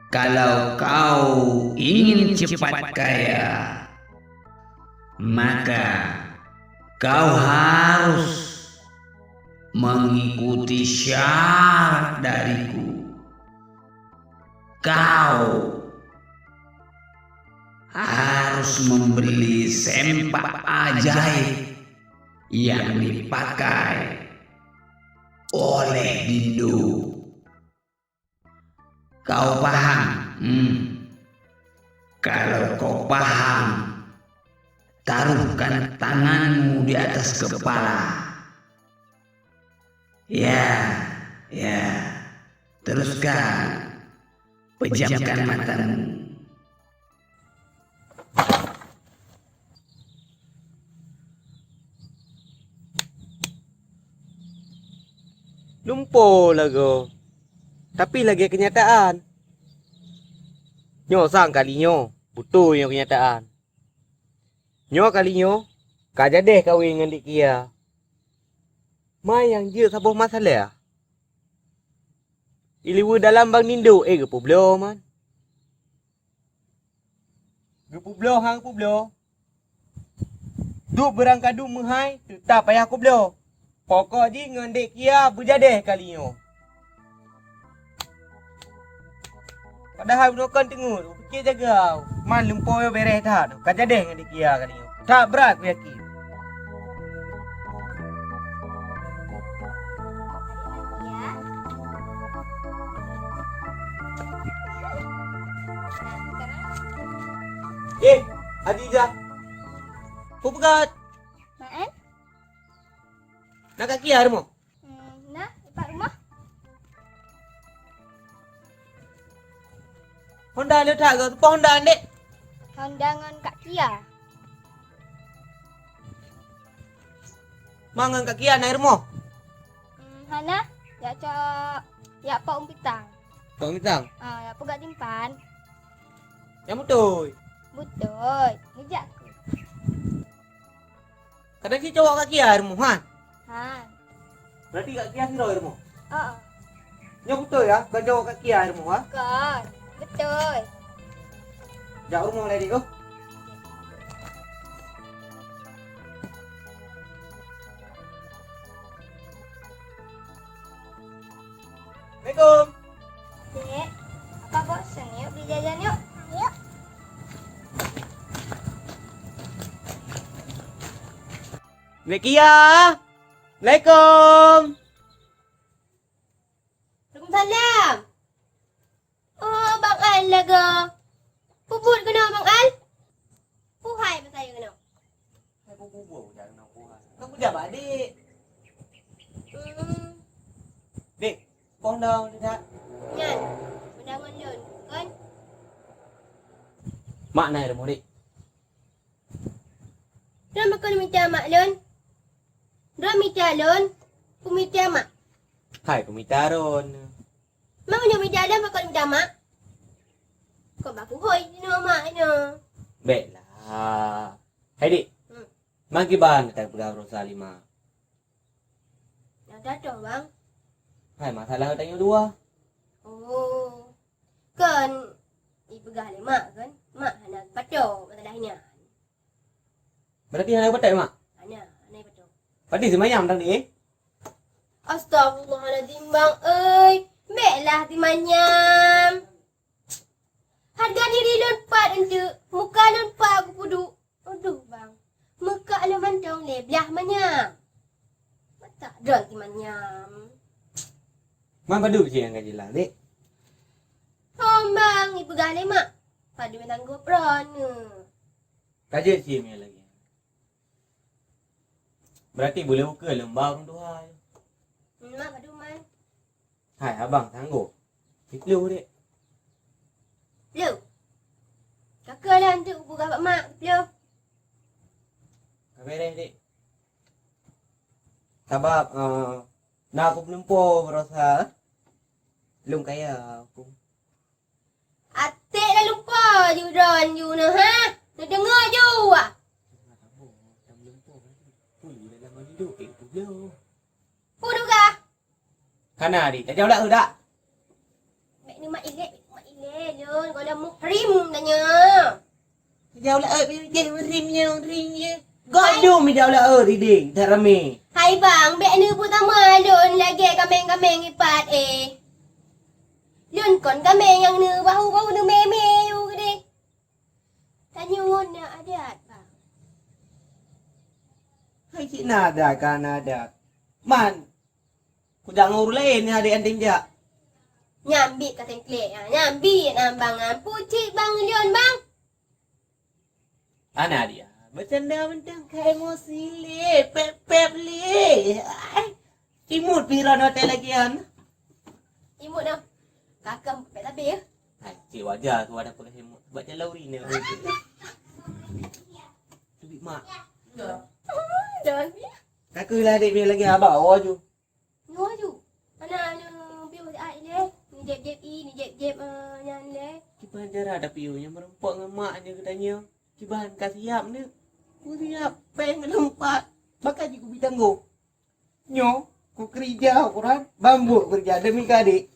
Kalau kau ingin cepat kaya, maka kau harus mengikuti syarat dariku. Kau harus membeli sempak ajaib yang dipakai oleh Dindu. Kau paham? Kalau kau paham, taruhkan tanganmu di atas kepala. Ya. Teruskan. Pejamkan matamu. Lumpur lah go. Tapi lagi kenyataan. Nyo sang kalinya. Betul yang kenyataan. Nyo kalinya. Kak jadi kahwin dengan dik Kia. Mai yang je sabuh masalah. Iliwu dalam bang Nindo. Gepu belo man. Gepu belo hang pu belo. Duk berangkadu menghai. Tak payah aku belo. Pokok je dengan dik Kia berjadeh kalinya. Padahal bukan tengok tu. Fikir jaga. Man lumpur yang beres dah tu. Kak jadi dengan dik Kia kalinya. Tak berat aku yakin. Adijah. Kau pegat. Maan? Nak kat Kia rumah? Nah, dekat rumah. Honda letak ke? Tumpah Honda dek. Honda dengan Kak Kia. Mangan kat Kia naik rumah. Hana, ya cak, ya Pak Umpitang. Kau mitang. Ya pegat timpan. Yang betul. Betul. Hijak aku. Kadang si cowok kat Kia rumah kan? Han. Berarti kat Kia siroi rumah. Oh, Yang betul ya? Kau cowok kat Kia rumah. kan. Betul. Jak rumah lagi tu. Assalamualaikum. Dek, apa bosan yuk beli jajan yuk? Yuk. Nek Kia. Assalamualaikum. Waalaikumsalam. Oh, Bang Al laga. Puput kena Bang Al? Puhai apa saya kena? Hai bubu jangan nak buat. Kau kerja apa adik? Dek, Honda tidak. Nyan. Mendangan lun, kan? Mak naik rumah dek. Dah makan minta mak lun. Dah minta lun. Pumita mak. Hai pemitaron. Mak punya minta lun makan minta mak. Kau baku hoi ni mak ni. Baiklah. Hai dek. Magi ban kita pegang Rosa 5. Dah dah bang. Hai masalah tanya dua. Oh. Kan ibu gale mak kan? Mak hana pato masalahnya. Berarti hanya betul mak. Hana pato. Padi semayam tang dek. Astagfirullahaladzim bang ơi. Baiklah timanyam. Harga diri lompat untuk muka lompat aku puduk. Aduh bang. Muka lu mantong leblah manyam. Tak ada timanyam. Mak padu sih yang gaji lah dek. Oh bang, ibu gale mak. Padu tanggup rana. Kaji sih ni lagi. Berarti boleh buka lembang tu hai. Mak padu man. Hai abang tangguh. Iklu dek. Lu. Kakak lah untuk ibu gabak mak. Lu. Beres dek. Sebab nak aku menempuh merasa belum kaya aku. Atik dah lupa je Ron you na ha. Nak dengar je ah. Pudu ka? Kana di, tak jauh tak sudah. Mek ni mak ilek, mak ilek. Lu dah muhrim tanya. Jauh lah dia rimnya. Gaduh mi jauh lah riding tarame. Hai bang, bek ni pertama lun lagi kameng-kameng ipat Lun kon kameng yang ni bahu-bahu ni meme you gede. Tanya ngon nak adat bang. Hai cik nada kan nada. Man. Ku jangan urus lain ni adik anting dia. Nyambi kata klek nyambi bang pucik bang lun bang. Ana dia. Bercanda-bentang ke emosi le. Pep le. Imut piran hotel lagi an. Imut dah. Kakak pepek tapi ya. Hai, cik wajar tu ada pakai imut. Sebab dia lauri ni. Tubik mak. Jangan. Kakak lah adik dia lagi abang awak tu. Nuh tu. Mana piu ai le. Ni jeb ni jeb nyan le. Kiban cara ada piunya merempok dengan maknya katanya. Kiban kasih siap ni. Ku siap peng lompat. Bakal je ku bidang go. Nyo, ku kerja orang bambu kerja demi adik.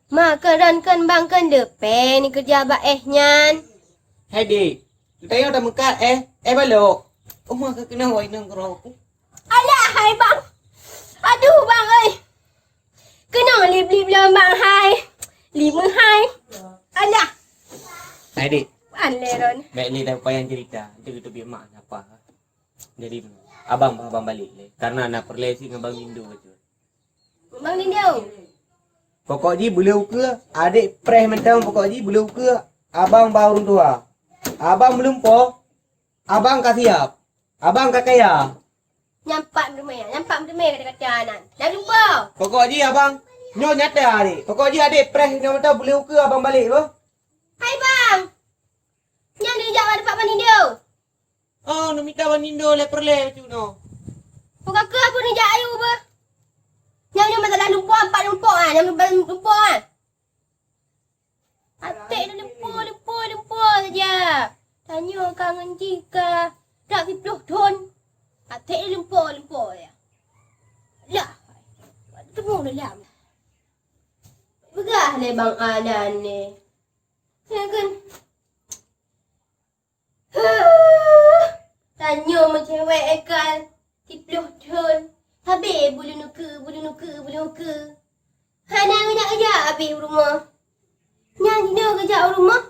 Makaran kan bang kan depan ni kerja bak nyan. Hai dik. Kita yang dah mekat balok. Oh mak kena wai nang kerau aku. Alah hai bang. Aduh bang ơi. Kena lip-lip lah bang hai. 5 hai. Alah. Hai dik. Aleron. Baik ni dah payah cerita. Itu biar mak apa. Jadi abang balik le. Karena nak perlesi dengan Bang Indo je. Bang Lindu. Pokok ji boleh ke? Adik preh mentang pokok ji boleh ke? Abang bawa orang tua. Abang belum po. Abang kasih siap. Abang kakaya. Nyampak rumah kata-kata nan. Dah lupa. Pokok ji abang nyo nyata adik. Pokok ji adik preh dengan mentang boleh ke abang balik apa? Hai bang. Yang dia jawab dapat Bang Lindu. Oh, nak minta Bang Indo le perle tu no. Bukan ke apa ni jak ayu apa? Yang ni masalah lupa 4 lupa yang lupa Atik dah lupa saja. Tanya kangen jika tak 10 ton. Atik dah lupa ya. Lah. Temu dalam. Begah le Bang Alan ni. Ya kan? Tanya macam cewek ekal 10 ton. Habis bulu nuka. Hana nak kerja habis rumah. Nyanyi dia kerja rumah.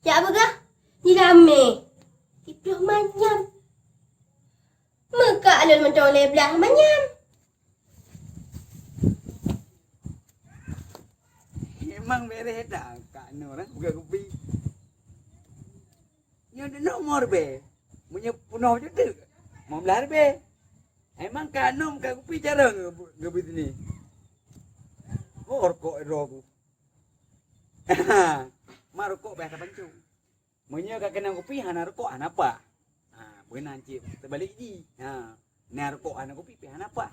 Jak apa kah? Di lame. 10 manyam. Muka alun macam oleh belah manyam. Memang beres dah Kak Nur buka kopi. Nyo ada nomor be. Punya penuh je tu. Mau belar be. Emang Kak Nur buka kopi cara ngebit ni. Oh rokok aku. Mak rokok biasa pancu. Munyo kak kena kopi hana rokok hana apa? Bukan nanti terbalik ni. Ni rokok hana kopi hana apa?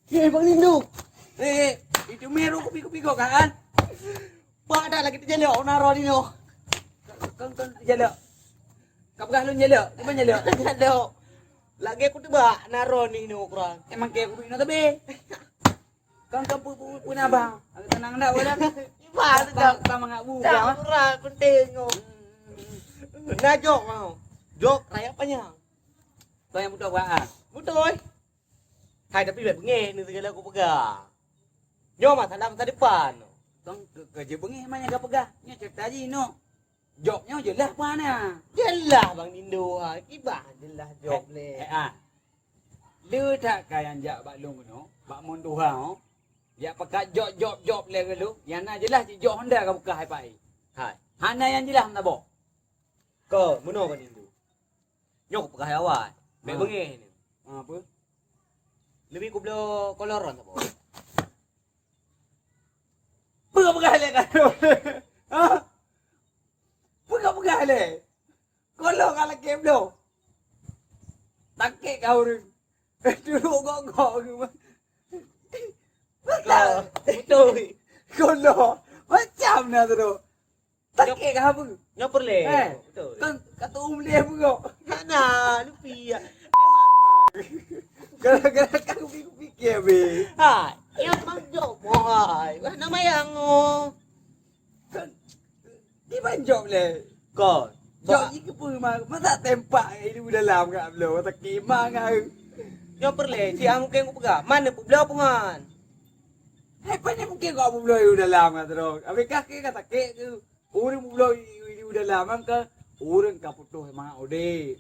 Bang Lindu. Itu meru kopi kau kan? Pak dah lagi terjelak naro ni no. Kan terjelak. Kau pegang jelak. Di mana jelak? Jelak. Lagi aku tebak naro ni no kurang. Emang kayak kopi no tapi. Kan pun abang. Aku tenang dah wala. Iba tak sama ngak buka. Tak kurang aku tengok. Nak jok mau. Jok raya panjang. Kau yang butuh apa? Butuh. Hai tapi baik bengih ni segala aku pegang. Nyo mah sadam sa depan. Tong kerja bengih mana kau pegang? Nyo cerita je no. Jobnya jelas mana? Jelas Bang Indo ah. Kibah jelas job le. Lu tak kayan jak bak long no. Bak mon Tuhan. Ya pakai job le lu. Yang na jelas je job Honda kau buka hai pai. Hai. Hana yang jelas nak bok. Kau mono Bang Indo. Nyo aku pegang awak. Baik bengih ni. Apa? Lebih ku belo koloron apa? Pegang le kan. Pegang le. Kolor kalau keblo. Takik kau ni. Dulu gok ke. Betul. Kolor. Macam mana tu? Takik kau apa? Nyopor le. Betul. Kan kata umli apa kau? Mana lupi ya. Gara-gara aku fikir fikir be. Hai, yang manjok mohai. Wah nama yang Di banjok le. Kau. Jok ni kepa masa tempak ini dalam kat belah. Tak kemang ngau. Yo perle, si amu keng pega. Mana pu belau pungan? Hai pandai mungkin kau belah ini dalam kat terus. Habis kaki kata kek tu. Orang belah ini dalam angka. Orang ka putuh mak ode.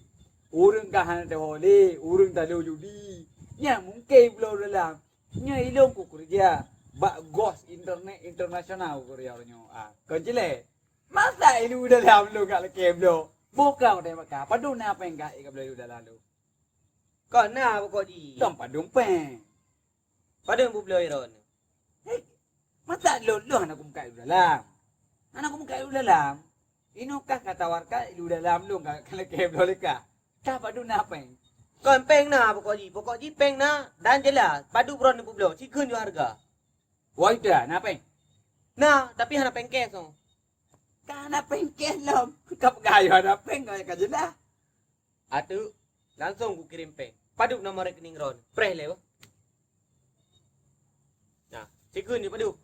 Orang ka han te hole. Orang tak ada judi. Nya mungkin belah dalam. Nya ilong ku kerja. Bak gos internet internasional ku kerja nyo. Kau jelek. Masa ini udah dalam lu kat lekem lu. Bukan udah makan. Padu na apa yang kat ikan belu dalam lu. Kau na apa kau di? Tom padung peng. Pada pu belau iron. Masa lu anak aku muka lu dalam. Anak aku muka lu dalam. Inu kah kata warka lu dalam lu kat lekem lu leka. Kah padu na peng. Kau peng na apa kau di? Pokok di peng na dan jelas. Padu bron pu belau. Si kun jo harga. Wah itu dah na peng. Nah, tapi hana peng kes no. Kah na peng kelom. Kap gayo na peng kau kan jelah. Atu langsung ku kirim peng. Padu nomor rekening ron. Preh lewa. Nah, si kun di padu.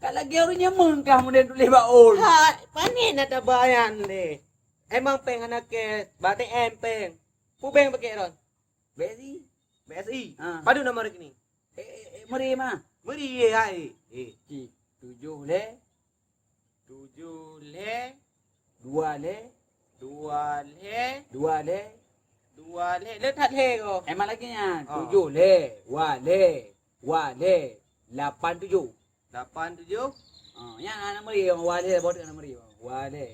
Kalau gerunya mengkah mudah tulis baul. Hai, panen ada bayan le. Emang peng hana kes. Bate em peng. Pu peng pakai ron. Besi. BSI. Ah. Padu nomor rekening. Meri mah. Meri ye hai. Cik. 7 le. 7 le. 2 le. 2 le. 2 le. 2 le. Le thật le ko. Emang lagi nya. Oh. 7 le. Wa le. Wa le. 8 7. 8 7. Yang anak meri wa le bot anak meri. Wa le.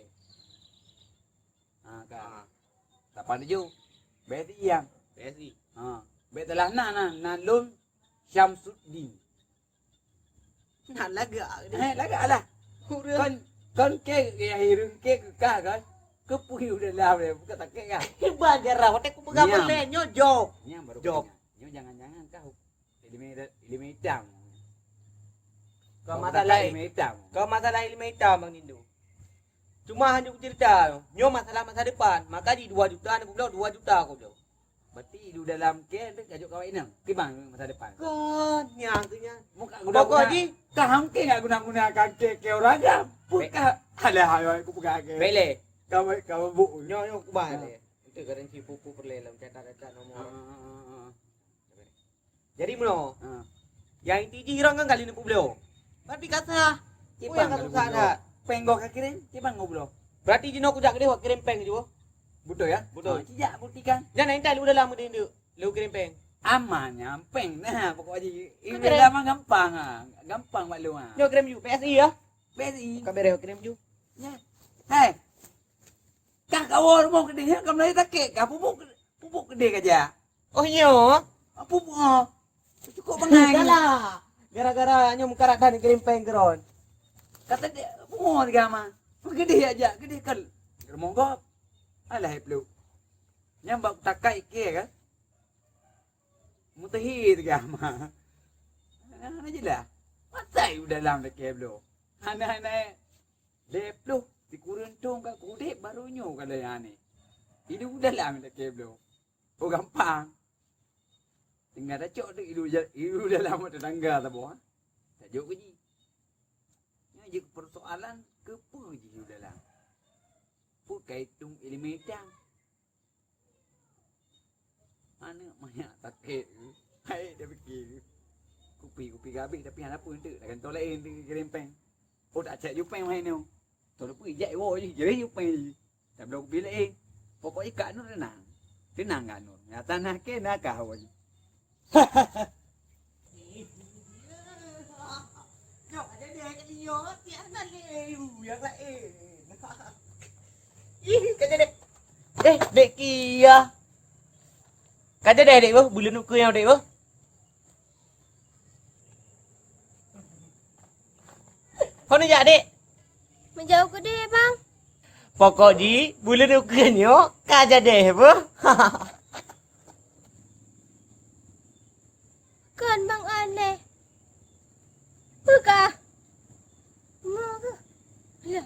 Kan. 8 7. Berarti yang. BSI. Betulah nan lun Syamsuddin. Nak laga. Lagaklah. Kan ke ya hirun ke ka kan. Kepuhi udah lah bukan tak ke kan. Bajar lah. Hotek ku pegang Nyam. boleh nyojok. Yang baru Jok. punya. Jangan-jangan kau ilmu hitam. Kau masalah ilmu hitam. Kau masalah ilmu hitam Bang Nindu. Cuma hanya ku cerita. Nyo masalah masa depan. Maka di 2 juta aku bilang 2 juta aku bilang. Berarti hidup dalam ke tu kajuk kau ini. Kibang masa depan. Kan yang tu nya. Muka Pokok di kau mungkin enggak guna-gunakan ke orang dah. Bukan ada hal aku pegang ke. bele. Kau bu. Nyo ku balik. Itu garansi pupu perlelam catat-catat nomor. Jadi meno. Yang inti jirang kan kali ni pu beliau. Berarti kata Cipang yang kata ada. Penggok kirim, cipang ngobrol. Berarti jino ku jak gede wak kirim peng juga. Betul ya? Betul. Tidak buktikan. Jangan entar lu udah lama dia lu kirim peng. Aman nyampeng nah pokoknya ini Keren. lama gampang gampang maklum Nyo kirim ju PSI ya. besi Kabere kirim ju. ya hai kah kawor mau gede ya kamu lagi tak kek pupuk gede aja Oh nyo. pupuk cukup bengai Lah. Gara-gara nyo muka dan kirim peng keron. kata dia pupuk di gama gede aja gede kan monggo alah heplu nyambak takai ke kan mutahi di gama ana jelah matai udah dalam dek blo ana leplo dikuruntung ka kude barunya kalau yang ni ini udah dalam dek blo oh gampang tinggal dah cok idu dalam tetangga tak boh tak jauh ji je persoalan ke apa je idu dalam pu kaitung elementan mana banyak takut hai dia fikir kupi gabi tapi anak pun tu akan tolak tu kirim peng oh tak cek jupeng mai ni tolak pun ijak wo je jadi jupeng tak belum bila pokoknya kat nur tenang kan nur ya tanah ke nak kau je Nyo ada dia kat nyo tiada le yang lain. Ih kerja dek. Dek kia. Kerja dek boh bulan nuku yang dek boh. Kau ni jak dek. Menjauh ke dia bang. Pokok di bulan nuku nyo kerja dek boh. Kan bang aneh. Buka. Mau ke? Ya.